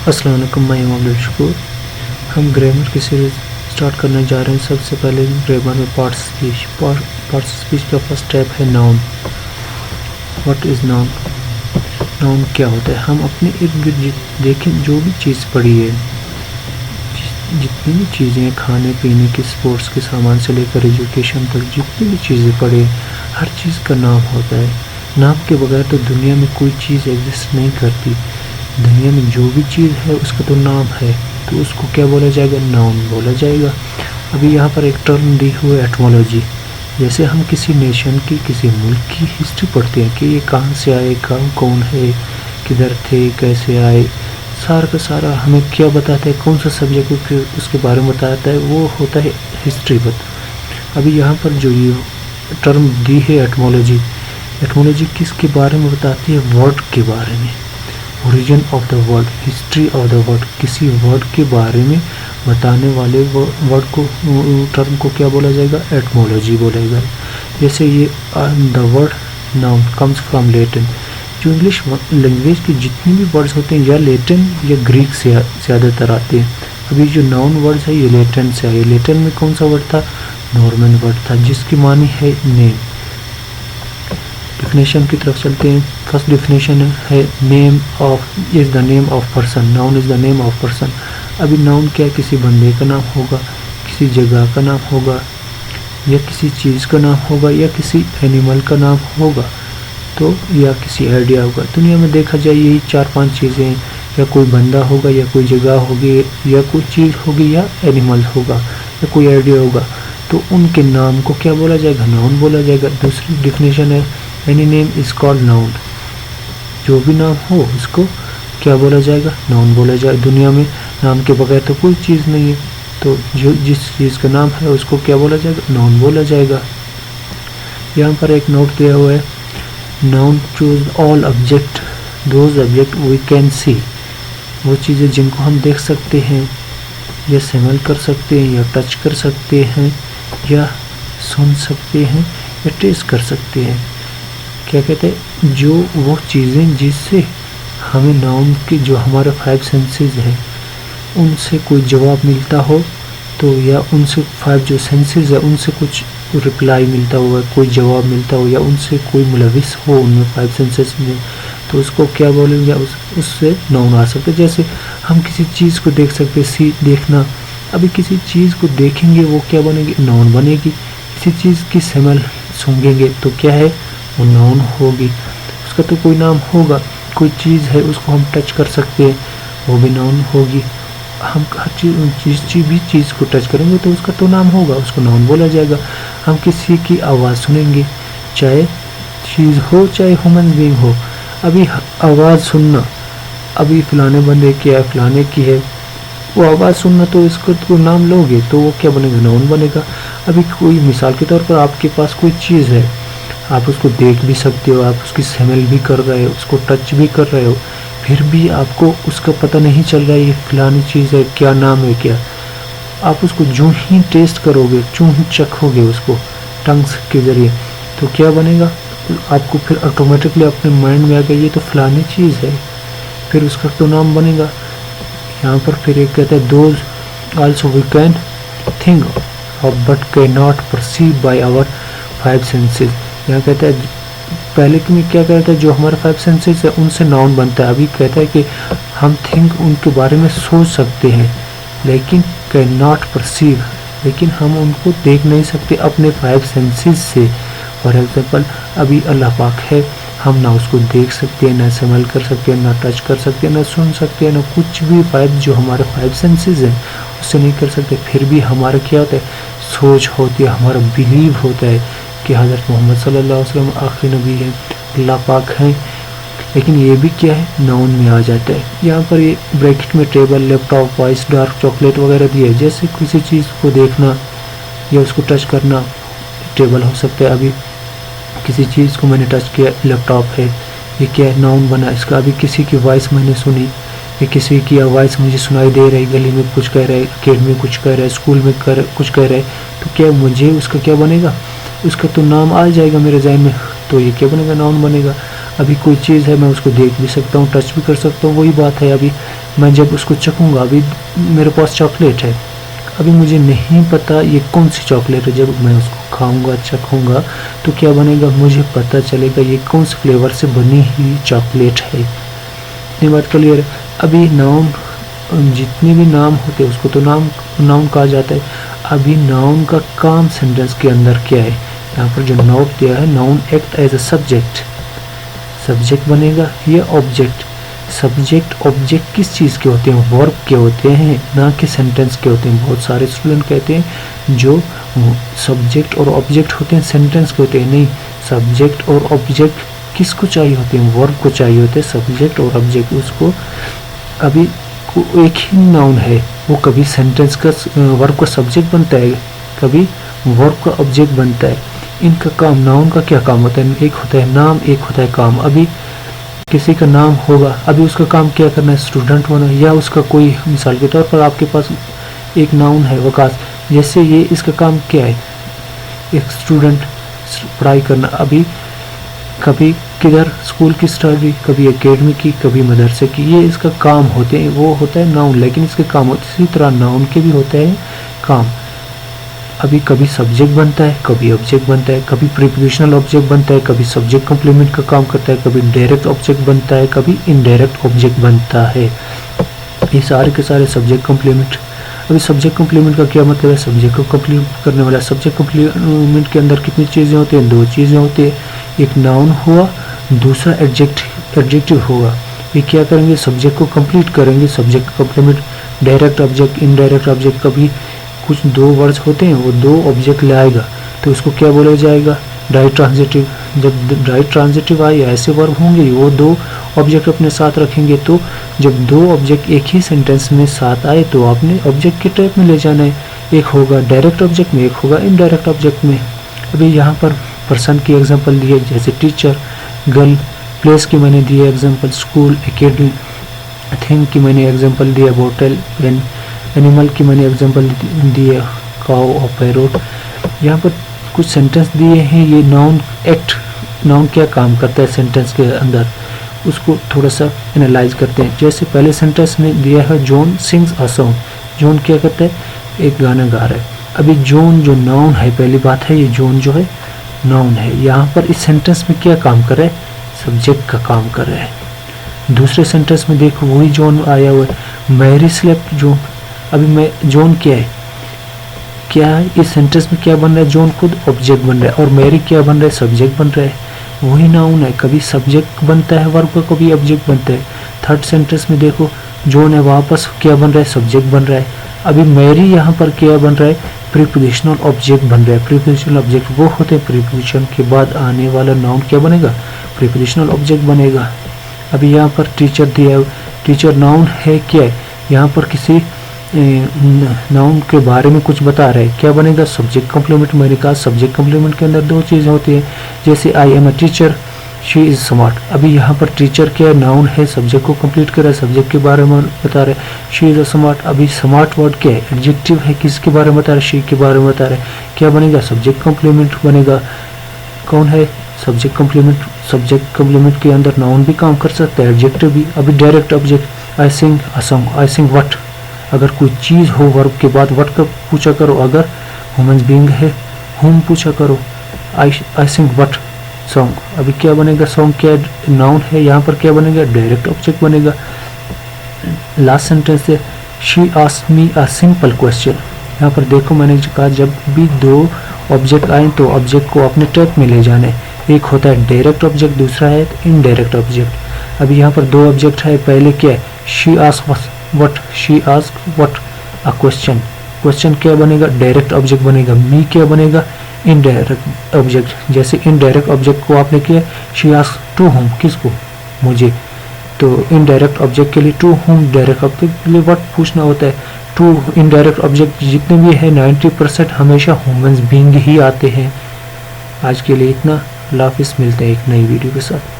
अस्सलाम वालेकुम, मैं इमाम अब्दुल शकूर। हम ग्रामर की सीरीज़ स्टार्ट करने जा रहे हैं। सबसे पहले ग्रामर में पार्ट्स स्पीच का फर्स्ट स्टेप है noun. What is noun? Noun क्या होता है? हम अपने इर्द गिर्द देखें, जो भी चीज़ पड़ी है, जितनी भी चीज़ें खाने पीने की, स्पोर्ट्स के सामान से लेकर एजुकेशन तक, जितनी भी चीज़ें पड़ी है, हर चीज़ का नाम होता है। नाम के बगैर तो दुनिया में कोई चीज़ एग्जिस्ट नहीं करती। दुनिया में जो भी चीज़ है उसका तो नाम है, तो उसको क्या बोला जाएगा? नाउन बोला जाएगा। अभी यहाँ पर एक टर्म दी हुई है एटमोलॉजी। जैसे हम किसी नेशन की, किसी मुल्क की हिस्ट्री पढ़ते हैं कि ये कहाँ से आए, कौन है, किधर थे, कैसे आए, सारा का सारा हमें क्या बताता है, कौन सा सब्जेक्ट उसके बारे में बताता है, वो होता है हिस्ट्री। अभी यहाँ पर जो ये टर्म दी है एटमोलॉजी, एटमोलॉजी किसके बारे में बताती है? वर्ड के बारे में। Origin of the word, history of the word, किसी वर्ड के बारे में बताने वाले वर्ड को, टर्म को क्या बोला जाएगा? एटमोलॉजी बोलेगा। जैसे ये the word noun comes from Latin. जो इंग्लिश लैंग्वेज के जितने भी वर्ड्स होते हैं या लैटिन या ग्रीक से ज़्यादातर आते हैं। अभी जो नाउन वर्ड्स है ये लैटिन से आए। लैटिन में कौन सा वर्ड था? नॉर्मन वर्ड था, जिसकी मानी है नेम। डिफिनेशन की तरफ चलते हैं। फर्स्ट डिफिनेशन है name of is the name of person. Noun is the name of person. अभी नाउन क्या है? किसी बंदे का नाम होगा, किसी जगह का नाम होगा, या किसी चीज़ का नाम होगा, या किसी एनिमल का नाम होगा, तो या किसी आइडिया होगा। दुनिया में देखा जाए यही 4-5 चीज़ें हैं, या कोई बंदा होगा, या कोई जगह होगी, या कोई चीज़ होगी, या एनिमल होगा, या कोई आइडिया होगा, तो उनके नाम को क्या बोला जाएगा? नाउन बोला जाएगा। दूसरी डिफिनेशन है any name is called noun. जो भी नाम हो उसको क्या बोला जाएगा? नाउन बोला जाएगा। दुनिया में नाम के बगैर तो कोई चीज़ नहीं है, तो जो जिस चीज़ का नाम है उसको क्या बोला जाएगा? नाउन बोला जाएगा। यहाँ पर एक नोट दिया हुआ है, noun choose all object those object we can see. वो चीज़ें जिनको हम देख सकते हैं, या स्मेल कर सकते हैं, या टच कर सकते हैं, या सुन सकते हैं, या टेस्ट कर सकते हैं। क्या कहते हैं? जो वो चीज़ें जिससे हमें नाउन के, जो हमारे 5 सेंसेस हैं, उनसे कोई जवाब मिलता हो, तो या उनसे 5 जो सेंसेस है उनसे कुछ रिप्लाई मिलता हुआ, कोई जवाब मिलता हो, या उनसे कोई मुलविस हो उनमें 5 सेंसेस में, तो उसको क्या बोलेंगे? उससे नाउन आ सकते। जैसे हम किसी चीज़ को देख सकते, सी देखना। अभी किसी चीज़ को देखेंगे वो क्या बनेगी? नाउन बनेगी। किसी चीज़ की स्मेल सूंघेंगे तो क्या है? वो नाउन होगी। उसका तो कोई नाम होगा। कोई चीज़ है उसको हम टच कर सकते हैं, वो भी नाउन होगी। हम हर चीज़ को टच करेंगे तो उसका तो नाम होगा, उसको नाउन बोला जाएगा। हम किसी की आवाज़ सुनेंगे, चाहे चीज़ हो चाहे ह्यूमन बीइंग हो। अभी आवाज़ सुनना, अभी फलाने बंदे की है, फलाने की है, वो आवाज़ सुनना, तो इसको तो नाम लोगे तो वो क्या बनेगा? नाउन बनेगा। अभी कोई मिसाल के तौर पर आपके पास कोई चीज़ है, आप उसको देख भी सकते हो, आप उसकी स्मेल भी कर रहे हो, उसको टच भी कर रहे हो, फिर भी आपको उसका पता नहीं चल रहा है ये फलानी चीज़ है, क्या नाम है क्या। आप उसको जो ही टेस्ट करोगे, जो ही चखोगे उसको टंग्स के ज़रिए, तो क्या बनेगा? आपको फिर ऑटोमेटिकली अपने माइंड में आ गया ये तो फलानी चीज़ है, फिर उसका तो नाम बनेगा। यहाँ पर फिर एक कहता है those also we can think of but can not perceive by our 5 senses. यहाँ कहता है पहले कि मैं क्या कहता है, जो हमारे 5 सेंसेस है उनसे नाउन बनता है। अभी कहता है कि हम थिंक, उनके बारे में सोच सकते हैं, लेकिन कैन नॉट परसीव, लेकिन हम उनको देख नहीं सकते अपने 5 सेंसेस से। फॉर एग्जाम्पल अभी अल्लाह पाक है, हम ना उसको देख सकते हैं, ना स्मेल कर सकते हैं, ना टच कर सकते हैं, ना सुन सकते हैं, ना कुछ भी 5 जो हमारे 5 सेंसेस हैं उससे नहीं कर सकते। फिर भी हमारा क्या होता है? सोच होती है, हमारा बिलीव होता है कि हज़रत मोहम्मद सल्लल्लाहु अलैहि वसल्लम आखिरी नबी हैं, अल्लाह पाक हैं। लेकिन ये भी क्या है? नाउन में आ जाता है। यहाँ पर ये ब्रैकेट में table, laptop, voice, dark chocolate वगैरह दिए। जैसे किसी चीज़ को देखना या उसको टच करना, टेबल हो सकता है। अभी किसी चीज़ को मैंने टच किया, लैपटॉप है, ये क्या है? नाउन बना इसका। अभी किसी की वॉइस मैंने सुनी, या किसी की आवाज़ मुझे सुनाई दे रही, गली में कुछ कह रहा है, अकेडमी में कुछ कह रहा है, स्कूल में कुछ कह रहा है, तो क्या मुझे उसका क्या बनेगा? उसका तो नाम आ जाएगा मेरे ज़हन में, तो ये क्या बनेगा? नाउन बनेगा। अभी कोई चीज़ है, मैं उसको देख भी सकता हूँ, टच भी कर सकता हूँ, वही बात है। अभी मैं जब उसको चखूँगा, अभी मेरे पास चॉकलेट है, अभी मुझे नहीं पता ये कौन सी चॉकलेट है। जब मैं उसको खाऊंगा, चखूँगा, तो क्या बनेगा, मुझे पता चलेगा ये कौन से फ्लेवर से बनी हुई चॉकलेट है। इतनी बात क्लियर है। अभी नाउन, जितने भी नाम होते हैं उसको तो नाउन कहा जाता है। अभी नाउन का काम सेंटेंस के अंदर क्या है, यहाँ पर जो नोट दिया है, noun act as a subject, subject बनेगा ये ऑब्जेक्ट। सब्जेक्ट ऑब्जेक्ट किस चीज़ के होते हैं, वर्ब के होते हैं, ना कि सेंटेंस के होते हैं। बहुत सारे स्टूडेंट कहते हैं जो सब्जेक्ट और ऑब्जेक्ट होते हैं सेंटेंस के होते हैं। नहीं, सब्जेक्ट और ऑब्जेक्ट किसको चाहिए होते हैं, वर्ब को चाहिए होते हैं। सब्जेक्ट और ऑब्जेक्ट, उसको अभी एक ही नाउन है, वो कभी सेंटेंस का वर्ब का सब्जेक्ट बनता है, कभी वर्ब का ऑब्जेक्ट बनता है। इनका काम, नाउन का क्या काम होता है, एक होता है नाम, एक होता है काम। अभी किसी का नाम होगा, अभी उसका काम क्या करना है, स्टूडेंट होना, या उसका कोई, मिसाल के तौर पर आपके पास एक नाउन है वकास, जैसे ये इसका काम क्या है, एक स्टूडेंट पढ़ाई करना। अभी कभी किधर, स्कूल की स्टडी, कभी एकेडमी की, कभी मदरसे की, ये इसका काम होते हैं, वो होता है नाउन, लेकिन इसके काम होते हैं। इसी तरह नाउन के भी होते हैं काम। अभी कभी सब्जेक्ट बनता है, कभी ऑब्जेक्ट बनता है, कभी प्रीपोजिशनल ऑब्जेक्ट बनता है, कभी सब्जेक्ट कॉम्प्लीमेंट का काम करता है, कभी डायरेक्ट ऑब्जेक्ट बनता है, कभी इनडायरेक्ट ऑब्जेक्ट बनता है। ये सारे के सारे सब्जेक्ट कॉम्प्लीमेंट। अभी सब्जेक्ट कॉम्प्लीमेंट का क्या मतलब है, सब्जेक्ट को कॉम्प्लीमेंट करने वाला। सब्जेक्ट कॉम्प्लीमेंट के अंदर कितनी चीज़ें होती हैं, दो चीज़ें होती है, एक नाउन हुआ, दूसरा एडजेक्टिव होगा। ये क्या करेंगे, सब्जेक्ट को कंप्लीट करेंगे। Subject complement, direct object, indirect object, कभी कुछ दो वर्ड्स होते हैं वो दो ऑब्जेक्ट लाएगा, तो उसको क्या बोला जाएगा, डायरेक्ट ट्रांजिटिव। जब डायरेक्ट ट्रांजिटिव आए, ऐसे वर्ब होंगे वो दो ऑब्जेक्ट अपने साथ रखेंगे, तो जब दो ऑब्जेक्ट एक ही सेंटेंस में साथ आए तो आपने ऑब्जेक्ट के टाइप में ले जाना है। एक होगा डायरेक्ट ऑब्जेक्ट में, एक होगा इनडायरेक्ट ऑब्जेक्ट में। अभी यहाँ पर पर्सन की एग्जांपल दी है, जैसे टीचर, गर्ल, प्लेस की मैंने दी है एग्जांपल, स्कूल, एकेडमी, थिंग की मैंने एग्जांपल दिया, बोतल, पेन, एनिमल की मैंने एग्जांपल दी है, काउ और पैरोट। यहाँ पर कुछ सेंटेंस दिए हैं, ये नाउन एक्ट, नाउन क्या काम करता है सेंटेंस के अंदर, उसको थोड़ा सा एनालाइज करते हैं। जैसे पहले सेंटेंस में दिया है, John sings a song. John क्या करता है, एक गाना गा रहा है। अभी जॉन जो नाउन है, पहली बात है ये जॉन जो है नाउन है। यहाँ पर इस सेंटेंस में क्या काम कर रहा है, सब्जेक्ट का काम कर रहा है। दूसरे सेंटेंस में देखो वही जॉन आया हुआ है, मैरी स्लेप्ट जॉन। अभी मैं जॉन क्या है, इस सेंटेंस में क्या बन रहा है, जॉन खुद ऑब्जेक्ट बन रहा है, और मैरी क्या बन रहा है, सब्जेक्ट बन रहा है। वही नाउन है, कभी सब्जेक्ट बनता है वर्ब का, कभी ऑब्जेक्ट बनता है। थर्ड सेंटेंस में देखो जॉन है, वापस क्या बन रहा है, सब्जेक्ट बन रहा है। अभी मैरी यहाँ पर क्या बन रहा है, प्रीपोजिशनल ऑब्जेक्ट बन रहा है। प्रीपोजिशनल ऑब्जेक्ट वो होते हैं, प्रीपोजिशन के बाद आने वाला नाउन क्या बनेगा, प्रीपोजिशनल ऑब्जेक्ट बनेगा। अभी यहाँ पर टीचर दिया है, टीचर नाउन है, क्या है, यहाँ पर किसी नाउन के बारे में कुछ बता रहा है, क्या बनेगा, सब्जेक्ट कॉम्प्लीमेंट। मैंने कहा सब्जेक्ट कॉम्प्लीमेंट के अंदर दो चीज़ें होती है, जैसे I am a teacher, she is smart. अभी यहाँ पर टीचर क्या है, नाउन है, सब्जेक्ट को कंप्लीट कर रहा है, सब्जेक्ट के बारे में बता रहे, शी इज़ अ स्मार्ट। अभी स्मार्ट वर्ड क्या है, एडजेक्टिव है, किसके बारे में बता रहे, शी के बारे में बता रहे, क्या बनेगा, सब्जेक्ट कॉम्प्लीमेंट बनेगा। कौन है, सब्जेक्ट कॉम्प्लीमेंट। सब्जेक्ट कॉम्प्लीमेंट के अंदर नाउन भी काम कर सकता है, एडजेक्टिव भी। अभी direct object, I sing a song, I sing what. अगर कोई चीज़ हो वर्ब के बाद व्हाट का पूछा करो, अगर ह्यूमन बीइंग है हुम पूछा करो, आई सिंग व्हाट सॉन्ग। अभी क्या बनेगा, सॉन्ग क्या नाउन है, यहाँ पर क्या बनेगा, डायरेक्ट ऑब्जेक्ट बनेगा। लास्ट सेंटेंस है, she asked me a simple question. यहाँ पर देखो मैंने कहा जब भी दो ऑब्जेक्ट आए तो ऑब्जेक्ट को अपने टाइप में ले जाने। एक होता है डायरेक्ट ऑब्जेक्ट, दूसरा है इनडायरेक्ट ऑब्जेक्ट। अभी यहाँ पर दो ऑब्जेक्ट है, पहले क्या है, she asked what, she asked what a question. Question क्या बनेगा, डायरेक्ट ऑब्जेक्ट बनेगा। मी क्या बनेगा, इनडायरेक्ट ऑब्जेक्ट। जैसे इनडायरेक्ट ऑब्जेक्ट को आपने किया, शी आस्क्ड टू हुम, किसको, मुझे। तो इनडायरेक्ट ऑब्जेक्ट के लिए टू हुम, डायरेक्ट ऑब्जेक्ट के लिए व्हाट पूछना होता है। टू इनडायरेक्ट ऑब्जेक्ट जितने भी है 90% हमेशा ह्यूमंस बीइंग ही आते हैं। आज के लिए इतना, अल्लाह हाफिज़, मिलते हैं एक नई वीडियो के साथ।